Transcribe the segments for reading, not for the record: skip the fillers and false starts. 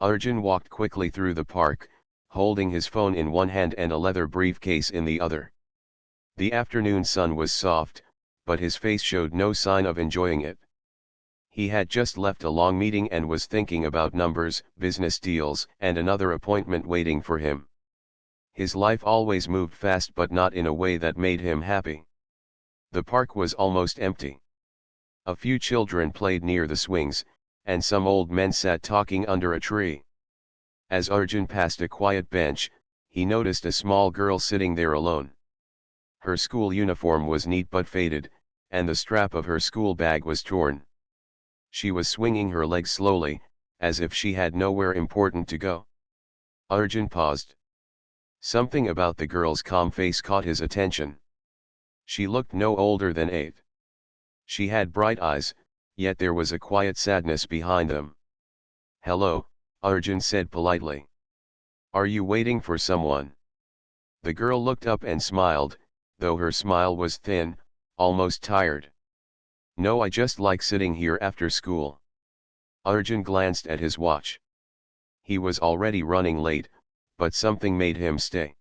Arjun walked quickly through the park, holding his phone in one hand and a leather briefcase in the other. The afternoon sun was soft, but his face showed no sign of enjoying it. He had just left a long meeting and was thinking about numbers, business deals, and another appointment waiting for him. His life always moved fast but not in a way that made him happy. The park was almost empty. A few children played near the swings, and some old men sat talking under a tree. As Arjun passed a quiet bench, he noticed a small girl sitting there alone. Her school uniform was neat but faded, and the strap of her school bag was torn. She was swinging her legs slowly, as if she had nowhere important to go. Arjun paused. Something about the girl's calm face caught his attention. She looked no older than 8. She had bright eyes, yet there was a quiet sadness behind them. "Hello," Arjun said politely. "Are you waiting for someone?" The girl looked up and smiled, though her smile was thin, almost tired. "No, I just like sitting here after school." Arjun glanced at his watch. He was already running late, but something made him stay.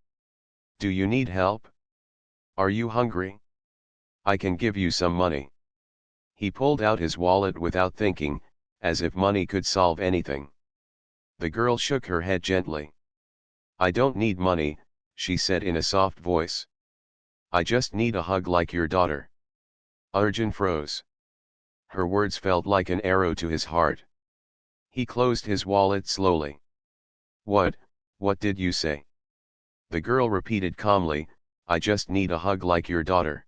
"Do you need help? Are you hungry? I can give you some money." He pulled out his wallet without thinking, as if money could solve anything. The girl shook her head gently. "I don't need money," she said in a soft voice. "I just need a hug like your daughter." Arjun froze. Her words felt like an arrow to his heart. He closed his wallet slowly. What did you say?" The girl repeated calmly, "I just need a hug like your daughter."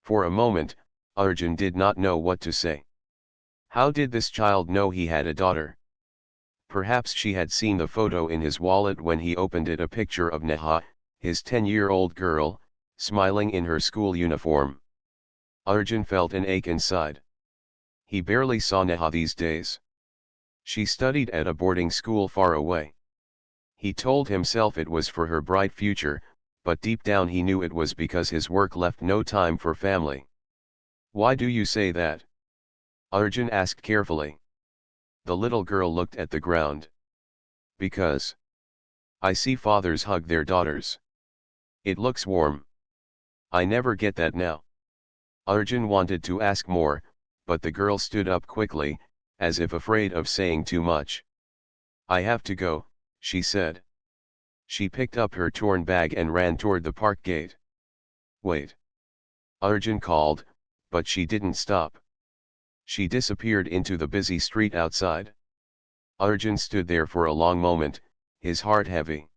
For a moment, Arjun did not know what to say. How did this child know he had a daughter? Perhaps she had seen the photo in his wallet when he opened it, a picture of Neha, his 10-year-old girl, smiling in her school uniform. Arjun felt an ache inside. He barely saw Neha these days. She studied at a boarding school far away. He told himself it was for her bright future, but deep down he knew it was because his work left no time for family. "Why do you say that?" Arjun asked carefully. The little girl looked at the ground. "Because I see fathers hug their daughters. It looks warm. I never get that now." Arjun wanted to ask more, but the girl stood up quickly, as if afraid of saying too much. "I have to go," she said. She picked up her torn bag and ran toward the park gate. "Wait!" Arjun called, but she didn't stop. She disappeared into the busy street outside. Arjun stood there for a long moment, his heart heavy.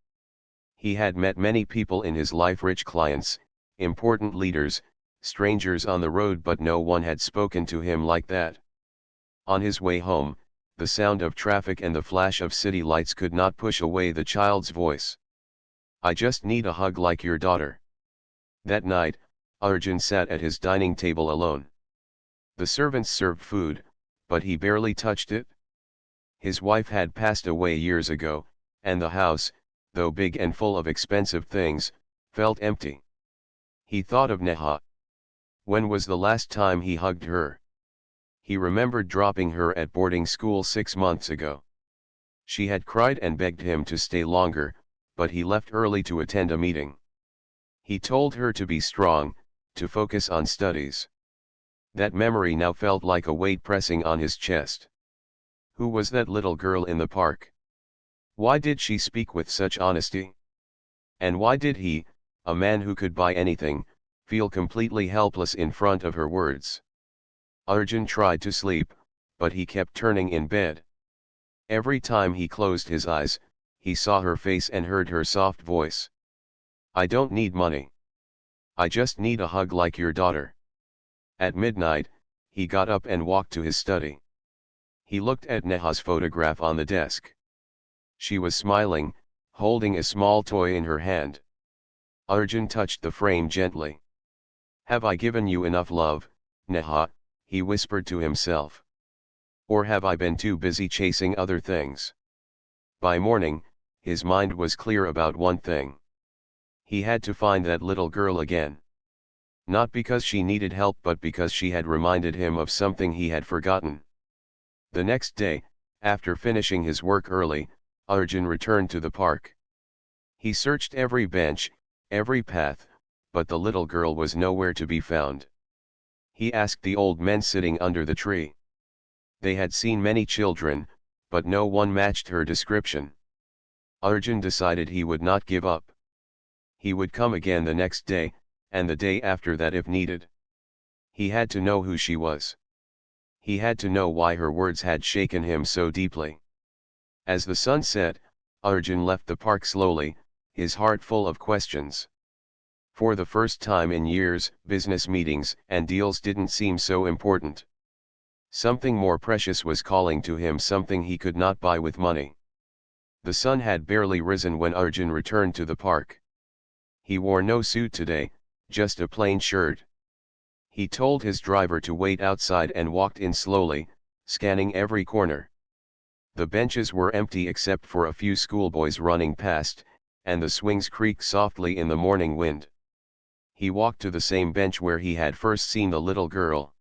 He had met many people in his life, rich clients, important leaders, strangers on the road, but no one had spoken to him like that. On his way home, the sound of traffic and the flash of city lights could not push away the child's voice. "I just need a hug like your daughter." That night, Arjun sat at his dining table alone. The servants served food, but he barely touched it. His wife had passed away years ago, and the house, though big and full of expensive things, felt empty. He thought of Neha. When was the last time he hugged her? He remembered dropping her at boarding school 6 months ago. She had cried and begged him to stay longer, but he left early to attend a meeting. He told her to be strong, to focus on studies. That memory now felt like a weight pressing on his chest. Who was that little girl in the park? Why did she speak with such honesty? And why did he, a man who could buy anything, feel completely helpless in front of her words? Arjun tried to sleep, but he kept turning in bed. Every time he closed his eyes, he saw her face and heard her soft voice. "I don't need money. I just need a hug like your daughter." At midnight, he got up and walked to his study. He looked at Neha's photograph on the desk. She was smiling, holding a small toy in her hand. Arjun touched the frame gently. "Have I given you enough love, Neha?" he whispered to himself. "Or have I been too busy chasing other things?" By morning, his mind was clear about one thing. He had to find that little girl again. Not because she needed help, but because she had reminded him of something he had forgotten. The next day, After finishing his work early, Arjun returned to the park. He searched every bench, every path, but the little girl was nowhere to be found. He asked the old men sitting under the tree. They had seen many children, but no one matched her description. Arjun decided he would not give up. He would come again the next day, and the day after that if needed. He had to know who she was. He had to know why her words had shaken him so deeply. As the sun set, Arjun left the park slowly, his heart full of questions. For the first time in years, business meetings and deals didn't seem so important. Something more precious was calling to him, something he could not buy with money. The sun had barely risen when Arjun returned to the park. He wore no suit today, just a plain shirt. He told his driver to wait outside and walked in slowly, scanning every corner. The benches were empty except for a few schoolboys running past, and the swings creaked softly in the morning wind. He walked to the same bench where he had first seen the little girl.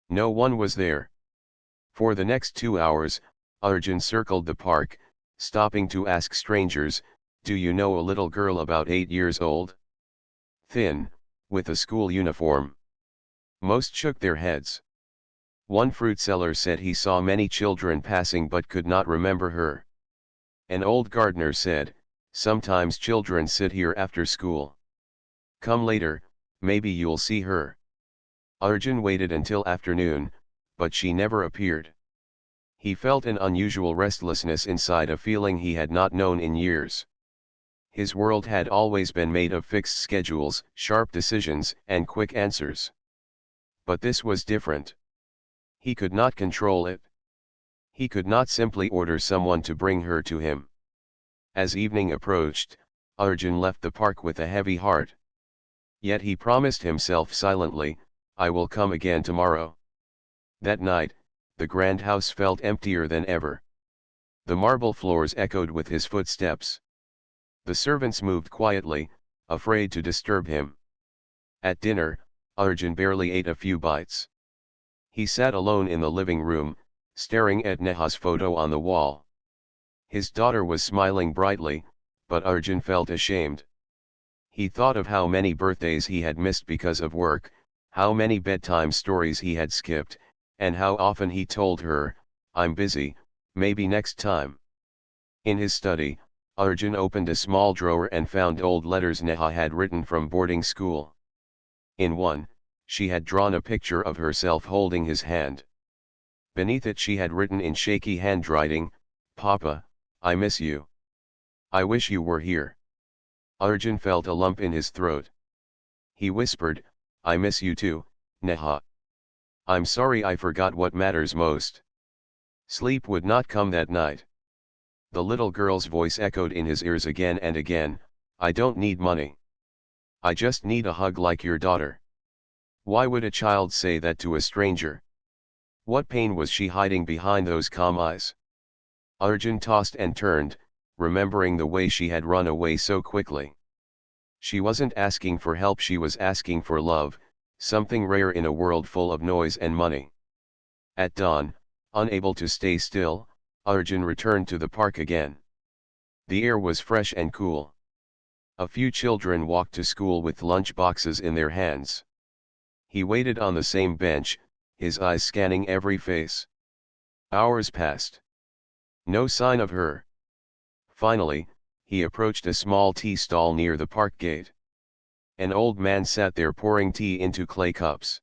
No one was there. For the next 2 hours, Arjun circled the park, stopping to ask strangers, "Do you know a little girl about 8 years old? Thin, with a school uniform?" Most shook their heads. One fruit seller said he saw many children passing but could not remember her. An old gardener said, "Sometimes children sit here after school. Come later, maybe you'll see her." Arjun waited until afternoon, but she never appeared. He felt an unusual restlessness inside, a feeling he had not known in years. His world had always been made of fixed schedules, sharp decisions, and quick answers. But this was different. He could not control it. He could not simply order someone to bring her to him. As evening approached, Arjun left the park with a heavy heart. Yet he promised himself silently, "I will come again tomorrow." That night, the grand house felt emptier than ever. The marble floors echoed with his footsteps. The servants moved quietly, afraid to disturb him. At dinner, Arjun barely ate a few bites. He sat alone in the living room, staring at Neha's photo on the wall. His daughter was smiling brightly, but Arjun felt ashamed. He thought of how many birthdays he had missed because of work, how many bedtime stories he had skipped, and how often he told her, "I'm busy, maybe next time." In his study, Arjun opened a small drawer and found old letters Neha had written from boarding school. In one, she had drawn a picture of herself holding his hand. Beneath it she had written in shaky handwriting, "Papa, I miss you. I wish you were here." Arjun felt a lump in his throat. He whispered, "I miss you too, Neha. I'm sorry I forgot what matters most." Sleep would not come that night. The little girl's voice echoed in his ears again and again, "I don't need money. I just need a hug like your daughter." Why would a child say that to a stranger? What pain was she hiding behind those calm eyes? Arjun tossed and turned, remembering the way she had run away so quickly. She wasn't asking for help, she was asking for love, something rare in a world full of noise and money. At dawn, unable to stay still, Arjun returned to the park again. The air was fresh and cool. A few children walked to school with lunch boxes in their hands. He waited on the same bench, his eyes scanning every face. Hours passed. No sign of her. Finally, he approached a small tea stall near the park gate. An old man sat there pouring tea into clay cups.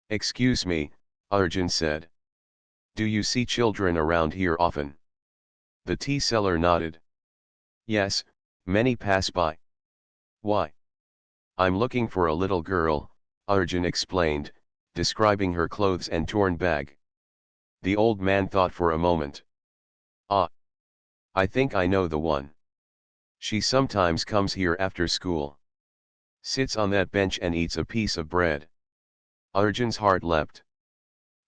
"Excuse me," Arjun said. "Do you see children around here often?" The tea seller nodded. "Yes, many pass by." "Why?" "I'm looking for a little girl," Arjun explained, describing her clothes and torn bag. The old man thought for a moment. "Ah, I think I know the one. She sometimes comes here after school. Sits on that bench and eats a piece of bread." Arjun's heart leapt.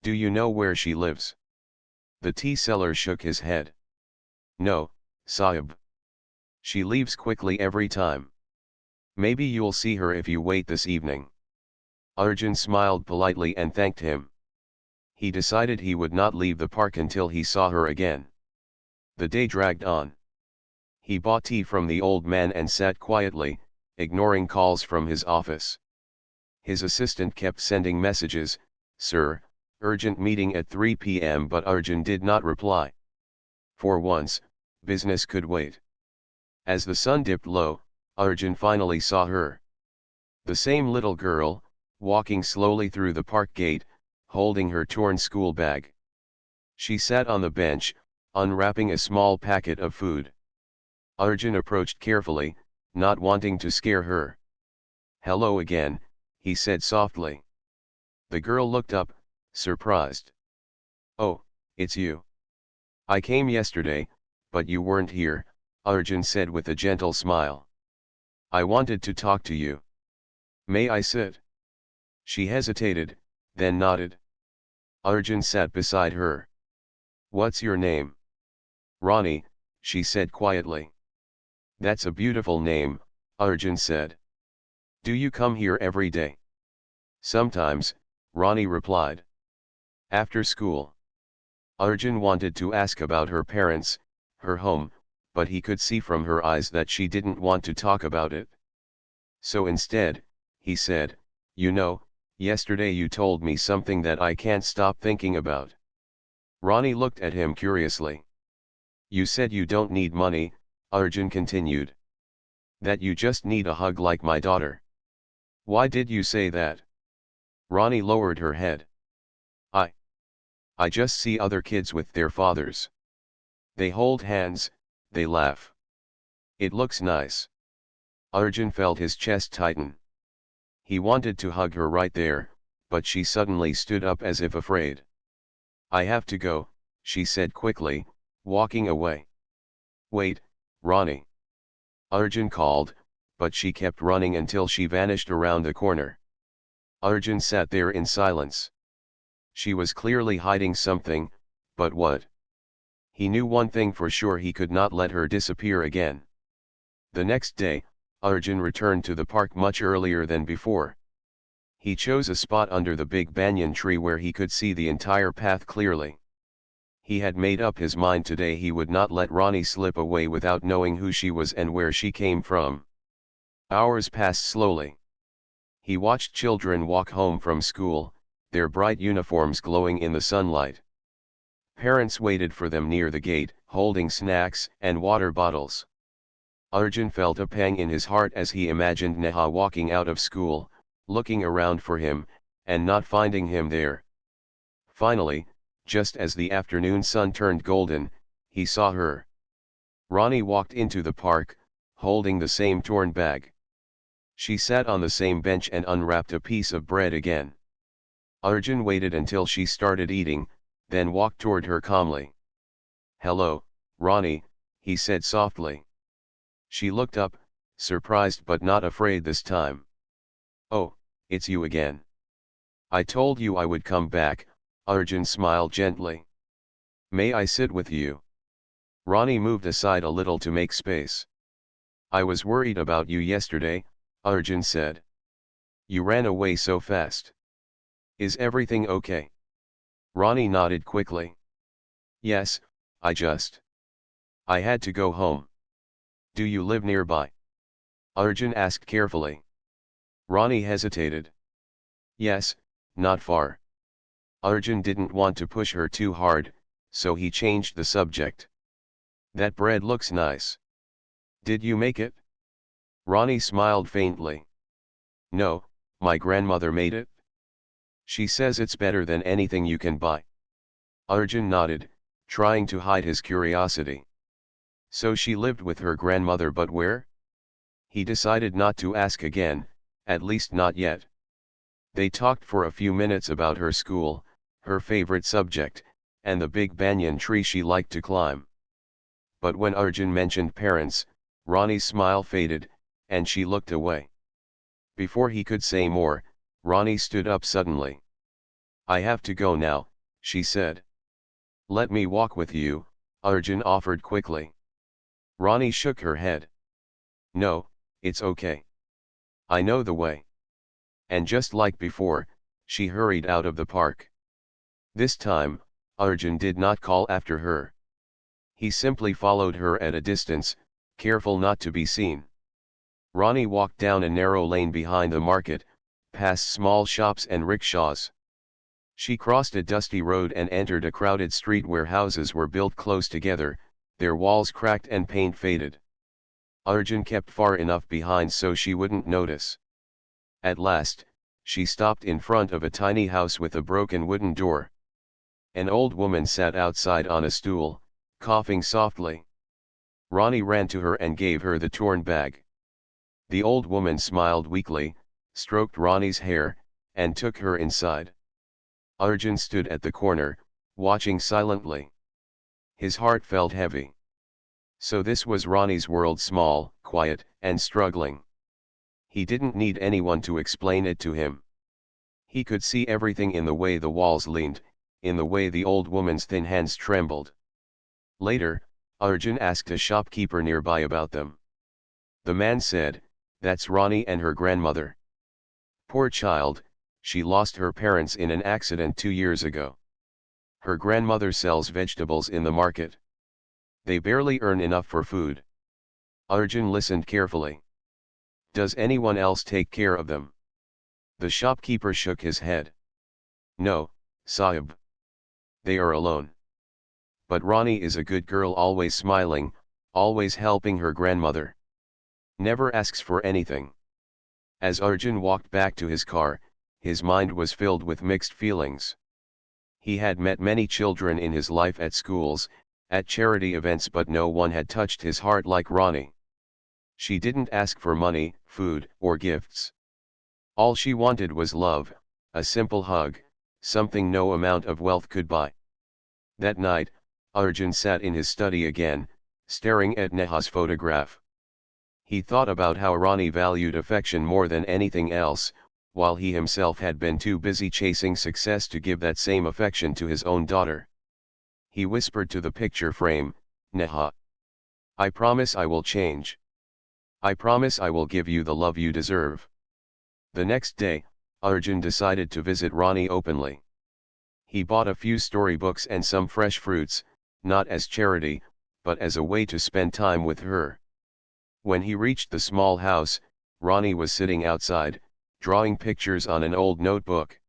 "Do you know where she lives?" The tea seller shook his head. "No, Sahib. She leaves quickly every time. Maybe you'll see her if you wait this evening." Arjun smiled politely and thanked him. He decided he would not leave the park until he saw her again. The day dragged on. He bought tea from the old man and sat quietly, ignoring calls from his office. His assistant kept sending messages, "Sir, urgent meeting at 3 p.m." but Arjun did not reply. For once, business could wait. As the sun dipped low, Arjun finally saw her. The same little girl, walking slowly through the park gate, holding her torn school bag. She sat on the bench, unwrapping a small packet of food. Arjun approached carefully, not wanting to scare her. "Hello again," he said softly. The girl looked up, surprised. "Oh, it's you. I came yesterday, but you weren't here," Arjun said with a gentle smile. "I wanted to talk to you. May I sit?" She hesitated, then nodded. Arjun sat beside her. "What's your name?" "Ronnie," she said quietly. "That's a beautiful name," Arjun said. "Do you come here every day?" "Sometimes," Ronnie replied. "After school?" Arjun wanted to ask about her parents, her home, but he could see from her eyes that she didn't want to talk about it. So instead, he said, "You know, yesterday you told me something that I can't stop thinking about." Ronnie looked at him curiously. "You said you don't need money," Arjun continued. "That you just need a hug like my daughter. Why did you say that?" Ronnie lowered her head. I just see other kids with their fathers. They hold hands, they laugh. It looks nice." Arjun felt his chest tighten. He wanted to hug her right there, but she suddenly stood up as if afraid. "I have to go," she said quickly, walking away. "Wait, Ronnie." Arjun called, but she kept running until she vanished around the corner. Arjun sat there in silence. She was clearly hiding something, but what? He knew one thing for sure: he could not let her disappear again. The next day, Arjun returned to the park much earlier than before. He chose a spot under the big banyan tree where he could see the entire path clearly. He had made up his mind today he would not let Ronnie slip away without knowing who she was and where she came from. Hours passed slowly. He watched children walk home from school, their bright uniforms glowing in the sunlight. Parents waited for them near the gate, holding snacks and water bottles. Arjun felt a pang in his heart as he imagined Neha walking out of school, looking around for him, and not finding him there. Finally, just as the afternoon sun turned golden, he saw her. Ronnie walked into the park, holding the same torn bag. She sat on the same bench and unwrapped a piece of bread again. Arjun waited until she started eating, then walked toward her calmly. "Hello, Ronnie," he said softly. She looked up, surprised but not afraid this time. "Oh, it's you again. I told you I would come back," Arjun smiled gently. "May I sit with you?" Ronnie moved aside a little to make space. "I was worried about you yesterday," Arjun said. "You ran away so fast. Is everything okay?" Ronnie nodded quickly. "Yes, I had to go home." "Do you live nearby?" Arjun asked carefully. Ronnie hesitated. "Yes, not far." Arjun didn't want to push her too hard, so he changed the subject. "That bread looks nice. Did you make it?" Ronnie smiled faintly. "No, my grandmother made it. She says it's better than anything you can buy." Arjun nodded, trying to hide his curiosity. So she lived with her grandmother, but where? He decided not to ask again, at least not yet. They talked for a few minutes about her school, her favorite subject, and the big banyan tree she liked to climb. But when Arjun mentioned parents, Ronnie's smile faded, and she looked away. Before he could say more, Ronnie stood up suddenly. "I have to go now," she said. "Let me walk with you," Arjun offered quickly. Ronnie shook her head. "No, it's okay. I know the way." And just like before, she hurried out of the park. This time, Arjun did not call after her. He simply followed her at a distance, careful not to be seen. Ronnie walked down a narrow lane behind the market, past small shops and rickshaws. She crossed a dusty road and entered a crowded street where houses were built close together, their walls cracked and paint faded. Arjun kept far enough behind so she wouldn't notice. At last, she stopped in front of a tiny house with a broken wooden door. An old woman sat outside on a stool, coughing softly. Ronnie ran to her and gave her the torn bag. The old woman smiled weakly, stroked Ronnie's hair, and took her inside. Arjun stood at the corner, watching silently. His heart felt heavy. So this was Ronnie's world, small, quiet, and struggling. He didn't need anyone to explain it to him. He could see everything in the way the walls leaned, in the way the old woman's thin hands trembled. Later, Arjun asked a shopkeeper nearby about them. The man said, "That's Ronnie and her grandmother. Poor child, she lost her parents in an accident 2 years ago. Her grandmother sells vegetables in the market. They barely earn enough for food." Arjun listened carefully. "Does anyone else take care of them?" The shopkeeper shook his head. "No, Sahib. They are alone. But Ronnie is a good girl, always smiling, always helping her grandmother. Never asks for anything." As Arjun walked back to his car, his mind was filled with mixed feelings. He had met many children in his life at schools, at charity events, but no one had touched his heart like Ronnie. She didn't ask for money, food, or gifts. All she wanted was love, a simple hug, something no amount of wealth could buy. That night, Arjun sat in his study again, staring at Neha's photograph. He thought about how Ronnie valued affection more than anything else, while he himself had been too busy chasing success to give that same affection to his own daughter. He whispered to the picture frame, "Neha, I promise I will change. I promise I will give you the love you deserve." The next day, Arjun decided to visit Ronnie openly. He bought a few storybooks and some fresh fruits, not as charity, but as a way to spend time with her. When he reached the small house, Ronnie was sitting outside, drawing pictures on an old notebook.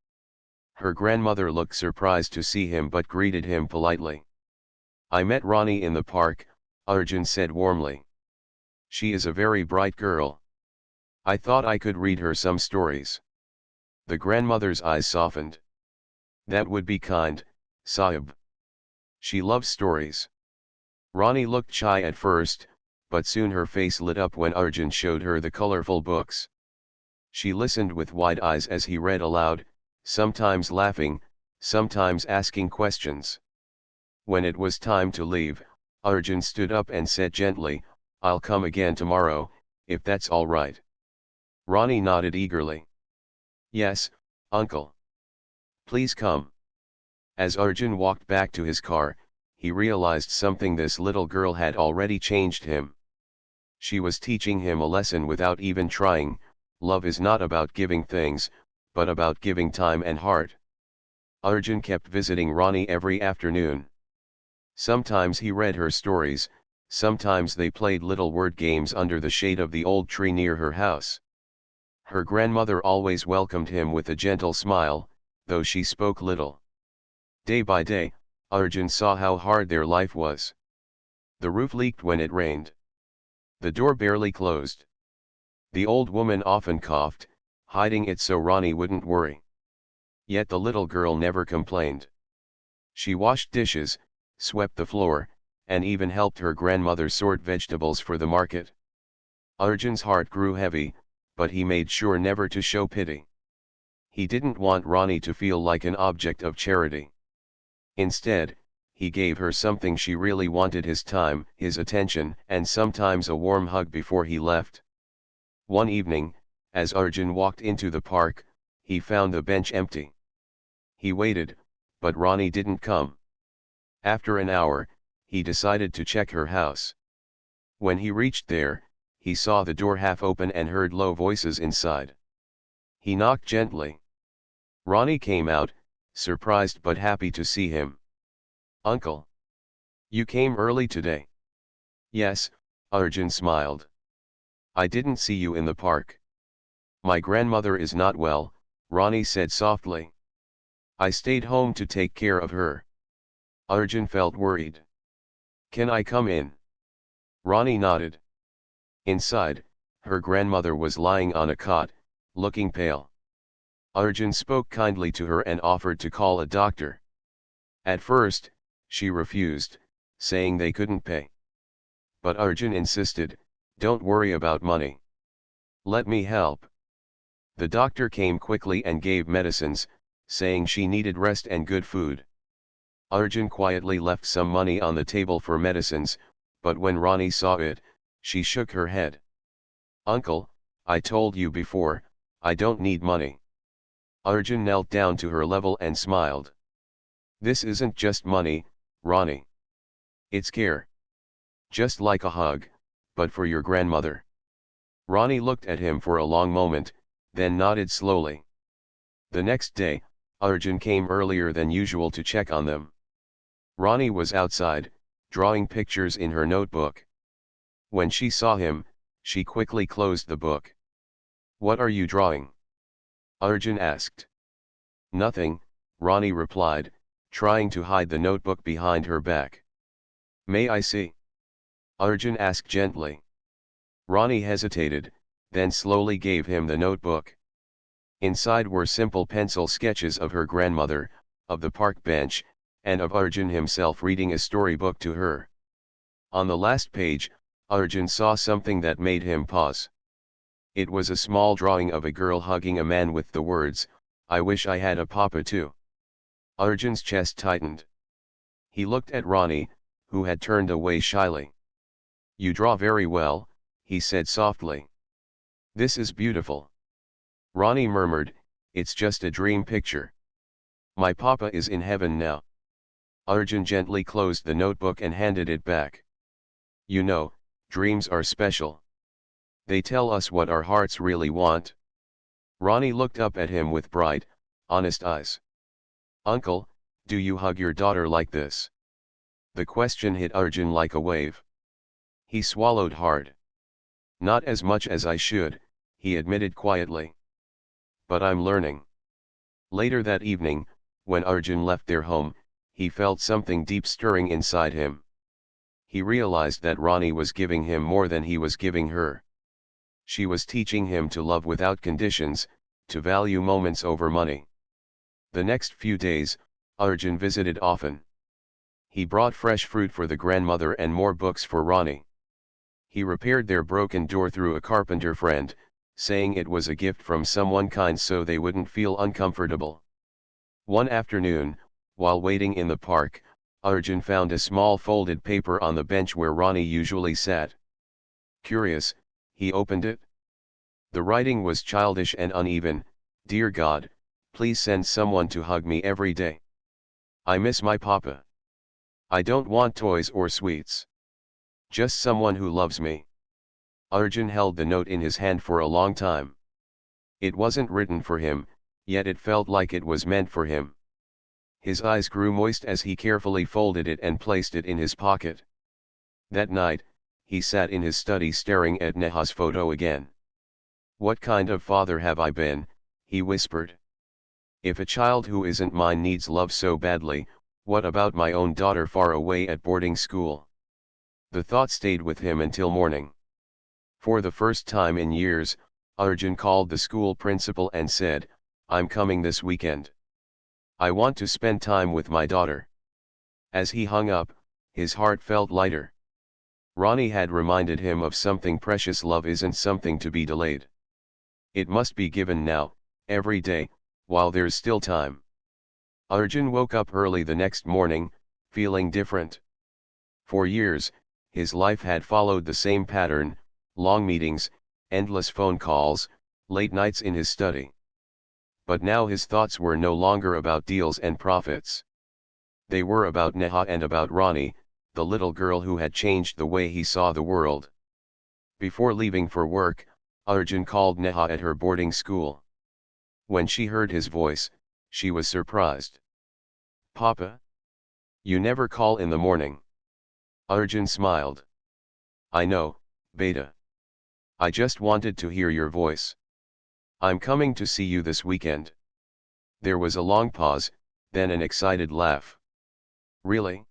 Her grandmother looked surprised to see him but greeted him politely. "I met Ronnie in the park," Arjun said warmly. "She is a very bright girl. I thought I could read her some stories." The grandmother's eyes softened. "That would be kind, Sahib. She loves stories." Ronnie looked shy at first, but soon her face lit up when Arjun showed her the colorful books. She listened with wide eyes as he read aloud, sometimes laughing, sometimes asking questions. When it was time to leave, Arjun stood up and said gently, "I'll come again tomorrow, if that's all right." Ronnie nodded eagerly. "Yes, uncle. Please come." As Arjun walked back to his car, he realized something: this little girl had already changed him. She was teaching him a lesson without even trying. Love is not about giving things, but about giving time and heart. Arjun kept visiting Ronnie every afternoon. Sometimes he read her stories, sometimes they played little word games under the shade of the old tree near her house. Her grandmother always welcomed him with a gentle smile, though she spoke little. Day by day, Arjun saw how hard their life was. The roof leaked when it rained. The door barely closed. The old woman often coughed, hiding it so Ronnie wouldn't worry. Yet the little girl never complained. She washed dishes, swept the floor, and even helped her grandmother sort vegetables for the market. Arjun's heart grew heavy, but he made sure never to show pity. He didn't want Ronnie to feel like an object of charity. Instead, he gave her something she really wanted: his time, his attention, and sometimes a warm hug before he left. One evening, as Arjun walked into the park, he found the bench empty. He waited, but Ronnie didn't come. After an hour, he decided to check her house. When he reached there, he saw the door half open and heard low voices inside. He knocked gently. Ronnie came out, surprised but happy to see him. "Uncle, you came early today." "Yes," Arjun smiled. "I didn't see you in the park." "My grandmother is not well," Ronnie said softly. "I stayed home to take care of her." Arjun felt worried. "Can I come in?" Ronnie nodded. Inside, her grandmother was lying on a cot, looking pale. Arjun spoke kindly to her and offered to call a doctor. At first, she refused, saying they couldn't pay. But Arjun insisted, "Don't worry about money. Let me help." The doctor came quickly and gave medicines, saying she needed rest and good food. Arjun quietly left some money on the table for medicines, but when Ronnie saw it, she shook her head. "Uncle, I told you before, I don't need money." Arjun knelt down to her level and smiled. "This isn't just money, Ronnie. It's care. Just like a hug, but for your grandmother." Ronnie looked at him for a long moment, then nodded slowly. The next day, Arjun came earlier than usual to check on them. Ronnie was outside, drawing pictures in her notebook. When she saw him, she quickly closed the book. "What are you drawing?" Arjun asked. "Nothing," Ronnie replied, trying to hide the notebook behind her back. "May I see?" Arjun asked gently. Ronnie hesitated, then slowly gave him the notebook. Inside were simple pencil sketches of her grandmother, of the park bench, and of Arjun himself reading a storybook to her. On the last page, Arjun saw something that made him pause. It was a small drawing of a girl hugging a man with the words, "I wish I had a papa too." Arjun's chest tightened. He looked at Ronnie, who had turned away shyly. "You draw very well," he said softly. "This is beautiful." Ronnie murmured, "It's just a dream picture. My papa is in heaven now." Arjun gently closed the notebook and handed it back. "You know, dreams are special. They tell us what our hearts really want." Ronnie looked up at him with bright, honest eyes. "Uncle, do you hug your daughter like this?" The question hit Arjun like a wave. He swallowed hard. "Not as much as I should," he admitted quietly. "But I'm learning." Later that evening, when Arjun left their home, he felt something deep stirring inside him. He realized that Ronnie was giving him more than he was giving her. She was teaching him to love without conditions, to value moments over money. The next few days, Arjun visited often. He brought fresh fruit for the grandmother and more books for Ronnie. He repaired their broken door through a carpenter friend, saying it was a gift from someone kind so they wouldn't feel uncomfortable. One afternoon, while waiting in the park, Arjun found a small folded paper on the bench where Ronnie usually sat. Curious, he opened it. The writing was childish and uneven. "Dear God, please send someone to hug me every day. I miss my papa. I don't want toys or sweets. Just someone who loves me." Arjun held the note in his hand for a long time. It wasn't written for him, yet it felt like it was meant for him. His eyes grew moist as he carefully folded it and placed it in his pocket. That night, he sat in his study staring at Neha's photo again. "What kind of father have I been?" he whispered. "If a child who isn't mine needs love so badly, what about my own daughter far away at boarding school?" The thought stayed with him until morning. For the first time in years, Arjun called the school principal and said, "I'm coming this weekend. I want to spend time with my daughter." As he hung up, his heart felt lighter. Ronnie had reminded him of something precious. Love isn't something to be delayed. It must be given now, every day, while there's still time. Arjun woke up early the next morning, feeling different. For years, his life had followed the same pattern: long meetings, endless phone calls, late nights in his study. But now his thoughts were no longer about deals and profits. They were about Neha and about Ronnie, the little girl who had changed the way he saw the world. Before leaving for work, Arjun called Neha at her boarding school. When she heard his voice, she was surprised. Papa? You never call in the morning. Arjun smiled. I know, beta. I just wanted to hear your voice. I'm coming to see you this weekend. There was a long pause, then an excited laugh. Really?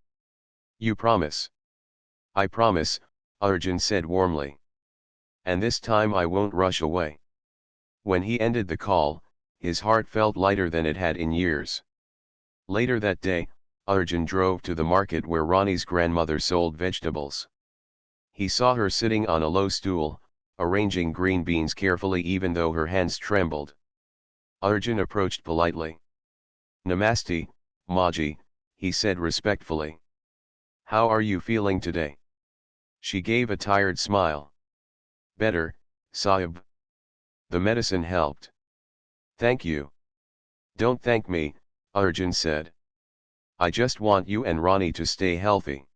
You promise? I promise, Arjun said warmly. And this time I won't rush away. When he ended the call, his heart felt lighter than it had in years. Later that day, Arjun drove to the market where Ronnie's grandmother sold vegetables. He saw her sitting on a low stool, arranging green beans carefully even though her hands trembled. Arjun approached politely. Namaste, Maji, he said respectfully. How are you feeling today? She gave a tired smile. Better, Sahib. The medicine helped. Thank you. Don't thank me, Arjun said. I just want you and Ronnie to stay healthy.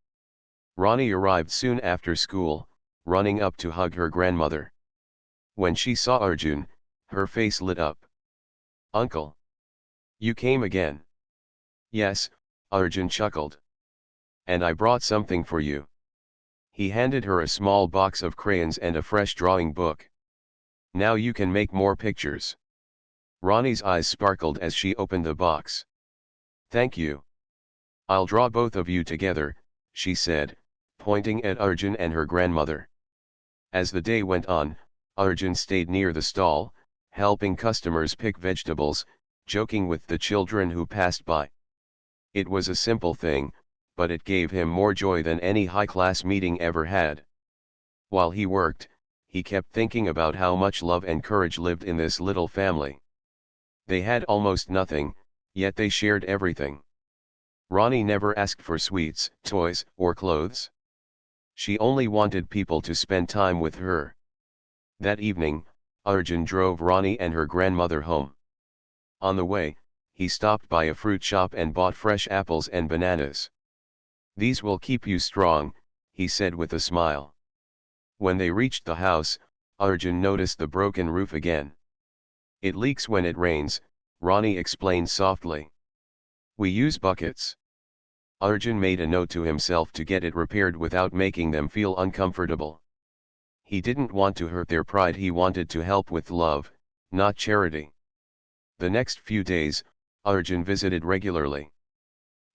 Ronnie arrived soon after school, running up to hug her grandmother. When she saw Arjun, her face lit up. Uncle! You came again. Yes, Arjun chuckled. And I brought something for you. He handed her a small box of crayons and a fresh drawing book. Now you can make more pictures. Ronnie's eyes sparkled as she opened the box. Thank you. I'll draw both of you together, she said, pointing at Arjun and her grandmother. As the day went on, Arjun stayed near the stall, helping customers pick vegetables, joking with the children who passed by. It was a simple thing, but it gave him more joy than any high-class meeting ever had. While he worked, he kept thinking about how much love and courage lived in this little family. They had almost nothing, yet they shared everything. Ronnie never asked for sweets, toys, or clothes. She only wanted people to spend time with her. That evening, Arjun drove Ronnie and her grandmother home. On the way, he stopped by a fruit shop and bought fresh apples and bananas. These will keep you strong, he said with a smile. When they reached the house, Arjun noticed the broken roof again. It leaks when it rains, Ronnie explained softly. We use buckets. Arjun made a note to himself to get it repaired without making them feel uncomfortable. He didn't want to hurt their pride, he wanted to help with love, not charity. The next few days, Arjun visited regularly.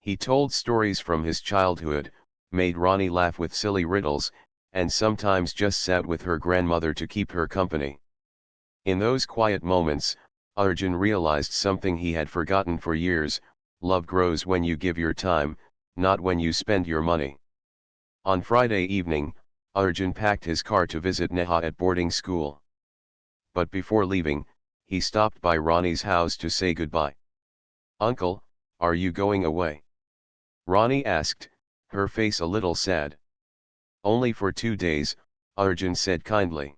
He told stories from his childhood, made Ronnie laugh with silly riddles, and sometimes just sat with her grandmother to keep her company. In those quiet moments, Arjun realized something he had forgotten for years: love grows when you give your time, not when you spend your money. On Friday evening, Arjun packed his car to visit Neha at boarding school. But before leaving, he stopped by Ronnie's house to say goodbye. Uncle, are you going away? Ronnie asked, her face a little sad. Only for 2 days, Arjun said kindly.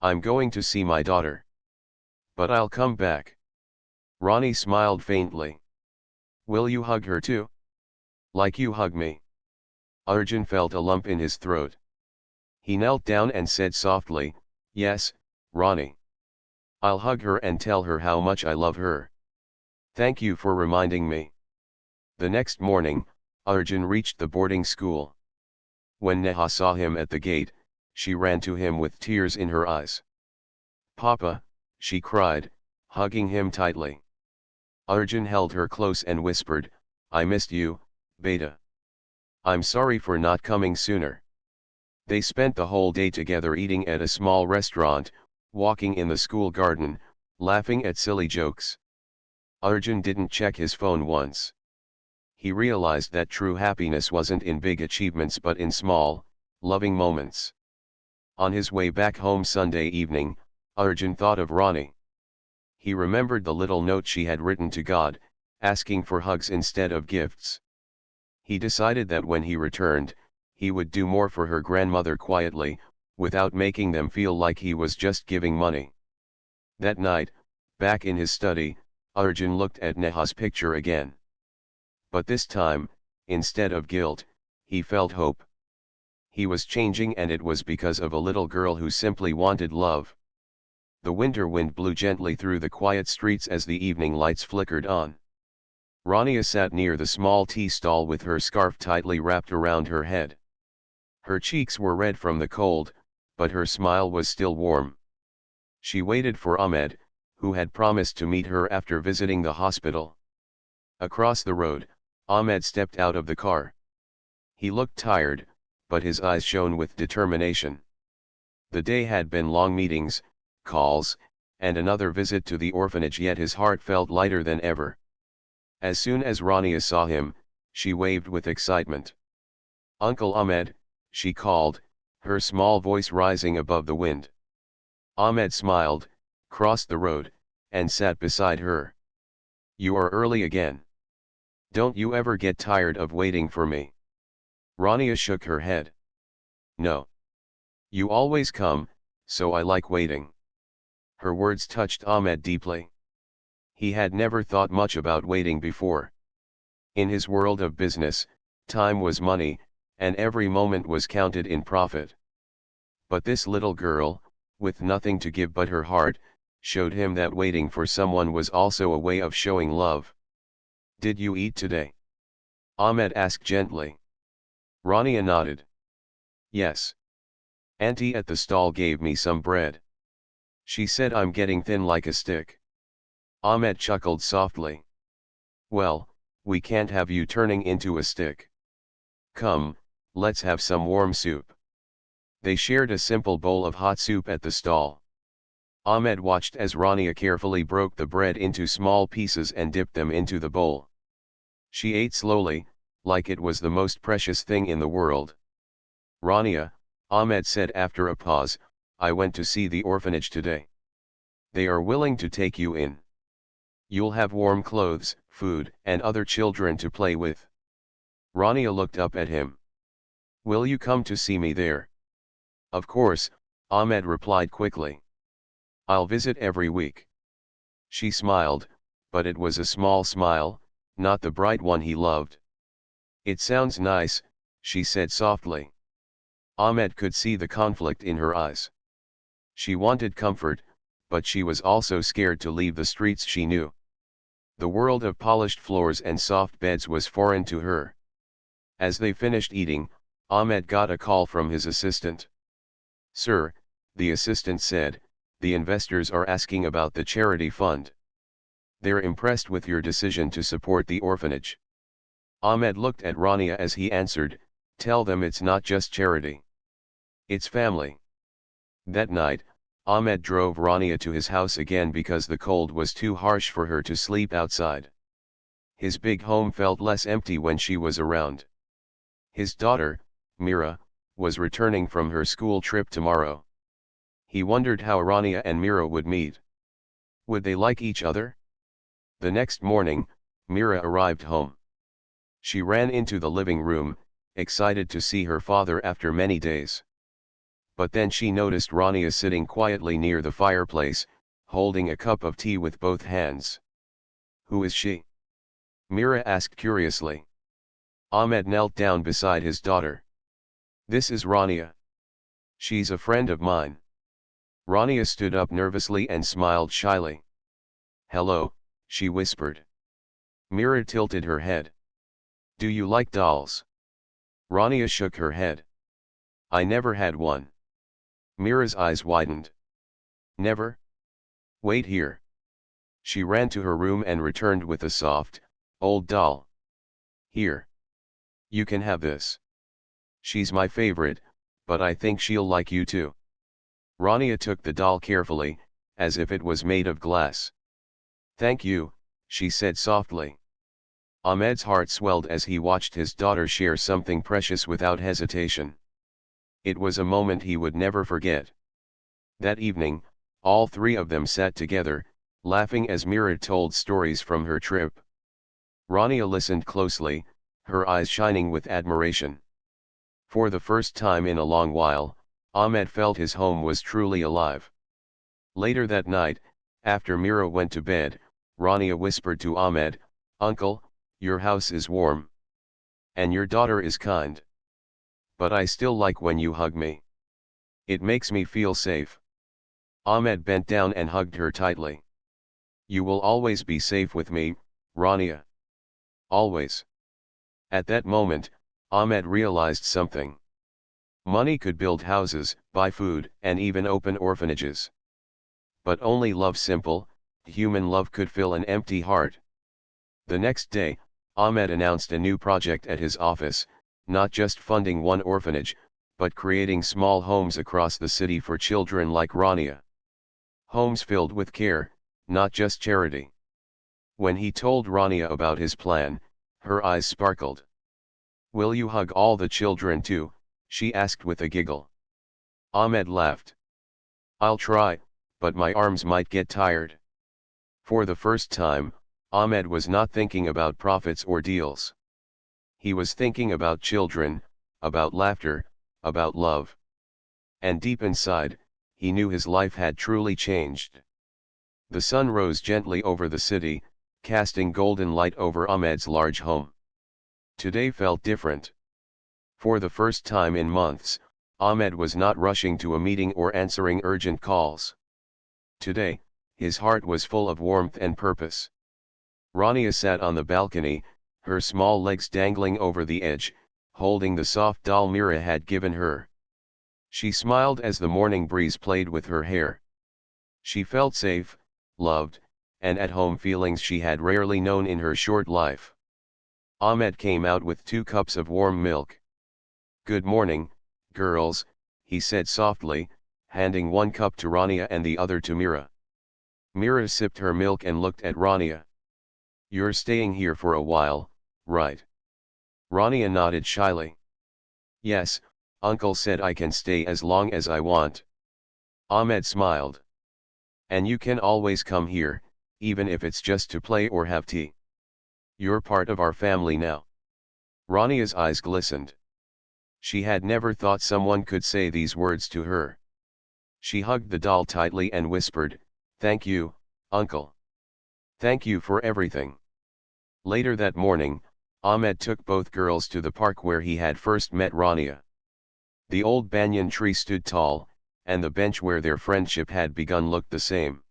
I'm going to see my daughter. But I'll come back. Ronnie smiled faintly. Will you hug her too? Like you hug me? Arjun felt a lump in his throat. He knelt down and said softly, Yes, Ronnie. I'll hug her and tell her how much I love her. Thank you for reminding me. The next morning, Arjun reached the boarding school. When Neha saw him at the gate, she ran to him with tears in her eyes. Papa, she cried, hugging him tightly. Arjun held her close and whispered, I missed you, beta. I'm sorry for not coming sooner. They spent the whole day together eating at a small restaurant, walking in the school garden, laughing at silly jokes. Arjun didn't check his phone once. He realized that true happiness wasn't in big achievements but in small, loving moments. On his way back home Sunday evening, Arjun thought of Ronnie. He remembered the little note she had written to God, asking for hugs instead of gifts. He decided that when he returned, he would do more for her grandmother quietly, without making them feel like he was just giving money. That night, back in his study, Arjun looked at Neha's picture again. But this time, instead of guilt, he felt hope. He was changing, and it was because of a little girl who simply wanted love. The winter wind blew gently through the quiet streets as the evening lights flickered on. Rania sat near the small tea stall with her scarf tightly wrapped around her head. Her cheeks were red from the cold, but her smile was still warm. She waited for Ahmed, who had promised to meet her after visiting the hospital. Across the road, Ahmed stepped out of the car. He looked tired, but his eyes shone with determination. The day had been long meetings, calls, and another visit to the orphanage, yet his heart felt lighter than ever. As soon as Rania saw him, she waved with excitement. "Uncle Ahmed," she called, her small voice rising above the wind. Ahmed smiled, crossed the road, and sat beside her. "You are early again. Don't you ever get tired of waiting for me?" Rania shook her head. "No. You always come, so I like waiting." Her words touched Ahmed deeply. He had never thought much about waiting before. In his world of business, time was money, and every moment was counted in profit. But this little girl, with nothing to give but her heart, showed him that waiting for someone was also a way of showing love. "Did you eat today?" Ahmed asked gently. Rania nodded. "Yes. Auntie at the stall gave me some bread. She said I'm getting thin like a stick." Ahmed chuckled softly. "Well, we can't have you turning into a stick. Come, let's have some warm soup." They shared a simple bowl of hot soup at the stall. Ahmed watched as Rania carefully broke the bread into small pieces and dipped them into the bowl. She ate slowly, like it was the most precious thing in the world. "Rania," Ahmed said after a pause, "I went to see the orphanage today. They are willing to take you in. You'll have warm clothes, food, and other children to play with." Rania looked up at him. "Will you come to see me there?" "Of course," Ahmed replied quickly. "I'll visit every week." She smiled, but it was a small smile, not the bright one he loved. "It sounds nice," she said softly. Ahmed could see the conflict in her eyes. She wanted comfort, but she was also scared to leave the streets she knew. The world of polished floors and soft beds was foreign to her. As they finished eating, Ahmed got a call from his assistant. "Sir," the assistant said, "the investors are asking about the charity fund. They're impressed with your decision to support the orphanage." Ahmed looked at Rania as he answered, "Tell them it's not just charity. It's family." That night, Ahmed drove Rania to his house again because the cold was too harsh for her to sleep outside. His big home felt less empty when she was around. His daughter, Mira, was returning from her school trip tomorrow. He wondered how Rania and Mira would meet. Would they like each other? The next morning, Mira arrived home. She ran into the living room, excited to see her father after many days. But then she noticed Rania sitting quietly near the fireplace, holding a cup of tea with both hands. "Who is she?" Mira asked curiously. Ahmed knelt down beside his daughter. "This is Rania. She's a friend of mine." Rania stood up nervously and smiled shyly. "Hello," she whispered. Mira tilted her head. "Do you like dolls?" Rania shook her head. "I never had one." Mira's eyes widened. "Never? Wait here." She ran to her room and returned with a soft, old doll. "Here. You can have this. She's my favorite, but I think she'll like you too." Rania took the doll carefully, as if it was made of glass. "Thank you," she said softly. Ahmed's heart swelled as he watched his daughter share something precious without hesitation. It was a moment he would never forget. That evening, all three of them sat together, laughing as Mira told stories from her trip. Rania listened closely, her eyes shining with admiration. For the first time in a long while, Ahmed felt his home was truly alive. Later that night, after Mira went to bed, Rania whispered to Ahmed, "Uncle, your house is warm. And your daughter is kind. But I still like when you hug me. It makes me feel safe." Ahmed bent down and hugged her tightly. "You will always be safe with me, Rania." always. At that moment, Ahmed realized something. Money could build houses, buy food, and even open orphanages. But only love, simple, human love, could fill an empty heart. The next day, Ahmed announced a new project at his office, not just funding one orphanage, but creating small homes across the city for children like Rania. Homes filled with care, not just charity. When he told Rania about his plan, her eyes sparkled. "Will you hug all the children too?" she asked with a giggle. Ahmed laughed. "I'll try, but my arms might get tired." For the first time, Ahmed was not thinking about profits or deals. He was thinking about children, about laughter, about love. And deep inside, he knew his life had truly changed. The sun rose gently over the city, casting golden light over Ahmed's large home. Today felt different. For the first time in months, Ahmed was not rushing to a meeting or answering urgent calls. Today, his heart was full of warmth and purpose. Rania sat on the balcony, her small legs dangling over the edge, holding the soft doll Mira had given her. She smiled as the morning breeze played with her hair. She felt safe, loved, and at home, feelings she had rarely known in her short life. Ahmed came out with 2 cups of warm milk. "Good morning, girls," he said softly, handing one cup to Rania and the other to Mira. Mira sipped her milk and looked at Rania. "You're staying here for a while, right?" Rania nodded shyly. "Yes, Uncle said I can stay as long as I want." Ahmed smiled. "And you can always come here, even if it's just to play or have tea. You're part of our family now." Rania's eyes glistened. She had never thought someone could say these words to her. She hugged the doll tightly and whispered, "Thank you, Uncle. Thank you for everything." Later that morning, Ahmed took both girls to the park where he had first met Rania. The old banyan tree stood tall, and the bench where their friendship had begun looked the same.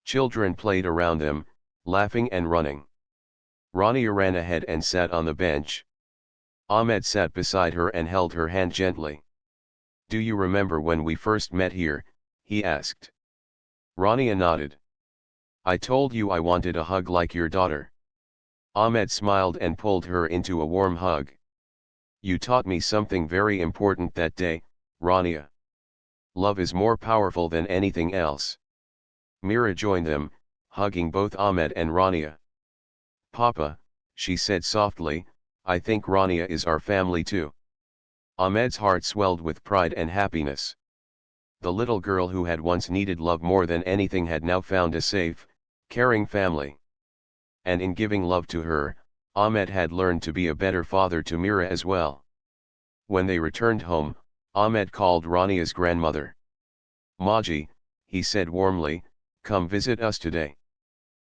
Children played around them, laughing and running. Rania ran ahead and sat on the bench. Ahmed sat beside her and held her hand gently. "Do you remember when we first met here?" he asked. Rania nodded. "I told you I wanted a hug like your daughter." Ahmed smiled and pulled her into a warm hug. "You taught me something very important that day, Rania. Love is more powerful than anything else." Mira joined them, hugging both Ahmed and Rania. "Papa," she said softly, "I think Rania is our family too." Ahmed's heart swelled with pride and happiness. The little girl who had once needed love more than anything had now found a safe, caring family. And in giving love to her, Ahmed had learned to be a better father to Mira as well. When they returned home, Ahmed called Rania's grandmother. "Maji," he said warmly, "come visit us today.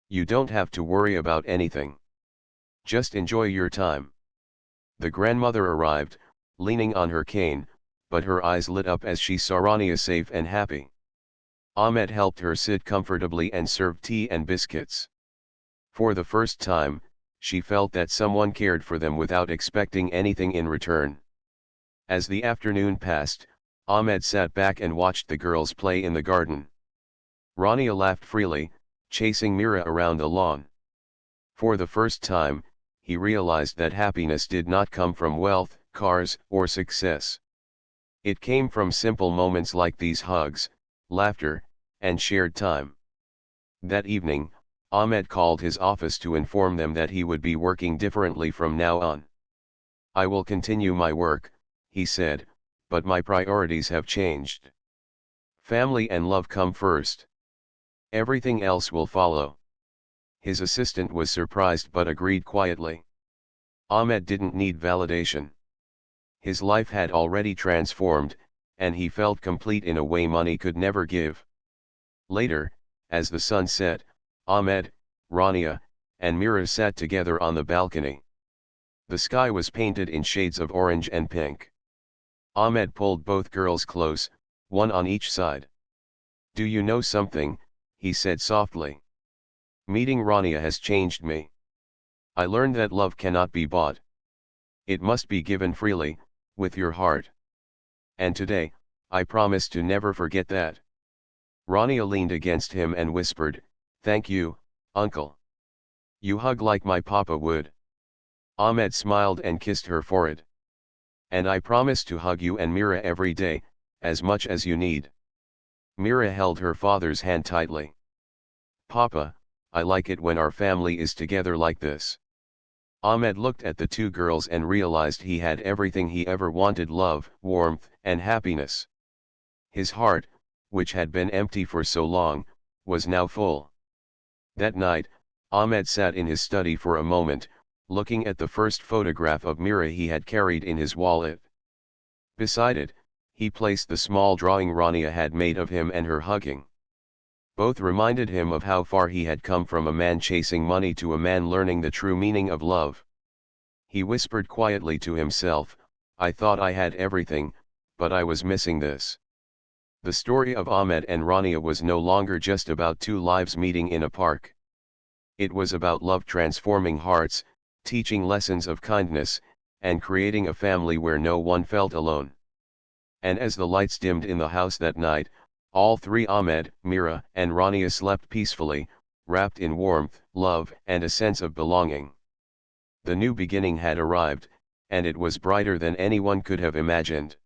You don't have to worry about anything. Just enjoy your time." The grandmother arrived, leaning on her cane, but her eyes lit up as she saw Rania safe and happy. Ahmed helped her sit comfortably and served tea and biscuits. For the first time, she felt that someone cared for them without expecting anything in return. As the afternoon passed, Ahmed sat back and watched the girls play in the garden. Rania laughed freely, chasing Mira around the lawn. For the first time, he realized that happiness did not come from wealth, cars, or success. It came from simple moments like these hugs, laughter, and shared time. That evening, Ahmed called his office to inform them that he would be working differently from now on. "I will continue my work," he said, "but my priorities have changed. Family and love come first. Everything else will follow." His assistant was surprised but agreed quietly. Ahmed didn't need validation. His life had already transformed, and he felt complete in a way money could never give. Later, as the sun set, Ahmed, Rania, and Mira sat together on the balcony. The sky was painted in shades of orange and pink. Ahmed pulled both girls close, one on each side. "Do you know something?" he said softly. "Meeting Rania has changed me. I learned that love cannot be bought. It must be given freely, with your heart. And today, I promise to never forget that. Rania leaned against him and whispered, "Thank you, uncle. You hug like my papa would." Ahmed smiled and kissed her forehead. "And I promise to hug you and Mira every day, as much as you need." Mira held her father's hand tightly. "Papa, I like it when our family is together like this." Ahmed looked at the two girls and realized he had everything he ever wanted: love, warmth, and happiness. His heart, which had been empty for so long, was now full. That night, Ahmed sat in his study for a moment, looking at the first photograph of Mira he had carried in his wallet. Beside it, he placed the small drawing Rania had made of him and her hugging. Both reminded him of how far he had come from a man chasing money to a man learning the true meaning of love. He whispered quietly to himself, "I thought I had everything, but I was missing this." The story of Ahmed and Rania was no longer just about two lives meeting in a park. It was about love transforming hearts, teaching lessons of kindness, and creating a family where no one felt alone. And as the lights dimmed in the house that night, all three, Ahmed, Mira, and Rania, slept peacefully, wrapped in warmth, love, and a sense of belonging. The new beginning had arrived, and it was brighter than anyone could have imagined.